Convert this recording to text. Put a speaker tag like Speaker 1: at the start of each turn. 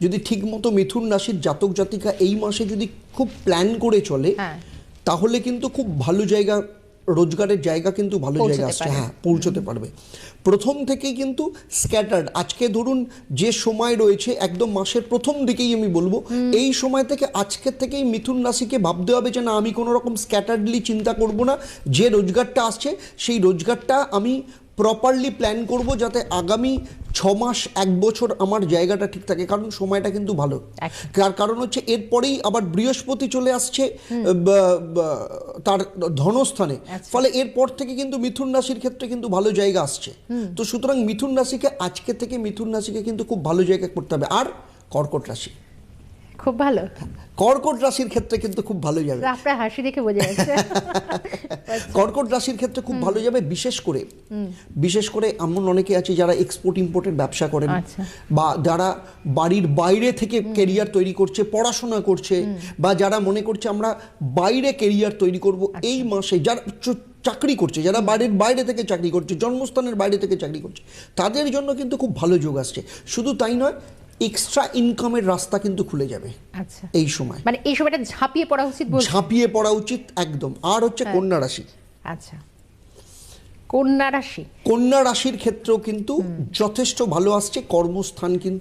Speaker 1: যদি ঠিকমতো মিথুন রাশির জাতক জাতিকা এই মাসে যদি খুব প্ল্যান করে চলে, তাহলে কিন্তু খুব ভালো জায়গা, রোজগারের জায়গা কিন্তু ভালো জায়গা আসছে, হ্যাঁ পৌঁছতে পারবে। প্রথম থেকেই কিন্তু স্ক্যাটার্ড, আজকে ধরুন যে সময় রয়েছে একদম মাসের প্রথম দিকেই আমি বলবো, এই সময় থেকে আজকের থেকেই মিথুন রাশিকে ভাবতে হবে যে না, আমি কোনো রকম স্ক্যাটার্ডলি চিন্তা করব না, যে রোজগারটা আসছে সেই রোজগারটা আমি প্রপারলি প্ল্যান করব, যাতে আগামী 6 মাস 1 বছর আমার জায়গাটা ঠিক থাকে। কারণ সময়টা কিন্তু ভালো, কারণ হচ্ছে এরপরেই আবার বৃহস্পতি চলে আসছে তার ধনস্থানে, ফলে এরপর থেকে কিন্তু মিথুন রাশির ক্ষেত্রে কিন্তু ভালো জায়গা আসছে। তো সুতরাং মিথুন রাশিকে আজকে থেকে মিথুন রাশিকে কিন্তু খুব ভালো জায়গা করতে হবে। আর কর্কট রাশি
Speaker 2: খুব ভালো,
Speaker 1: কর্কট রাশির ক্ষেত্রে কিন্তু খুব ভালো যাবে,
Speaker 2: আপনার হাসি দেখে বোঝা যাচ্ছে।
Speaker 1: কর্কট রাশির ক্ষেত্রে খুব ভালো যাবে। বিশেষ করে এমন অনেকে আছে যারা এক্সপোর্ট ইম্পোর্টের ব্যবসা করেন, বা যারা বাড়ির বাইরে থেকে কেরিয়ার তৈরি করছে, পড়াশোনা করছে, বা যারা মনে করছে আমরা বাইরে কেরিয়ার তৈরি করব, এই মাসে যারা চাকরি করছে, যারা বাড়ির বাইরে থেকে চাকরি করছে, জন্মস্থানের বাইরে থেকে চাকরি করছে, তাদের জন্য কিন্তু খুব ভালো যোগ আসছে। শুধু তাই নয়, এক্সট্রা ইনকামের রাস্তা কিন্তু খুলে যাবে এই সময়।
Speaker 2: মানে এই সময়টা ঝাঁপিয়ে পড়া উচিত,
Speaker 1: ঝাঁপিয়ে পড়া উচিত একদম। আর হচ্ছে কন্যা রাশি।
Speaker 2: আচ্ছা, কন্যা রাশি,
Speaker 1: কন্যা রাশির ক্ষেত্রেও কিন্তু যথেষ্ট ভালো আসছে, কর্মস্থান কিন্তু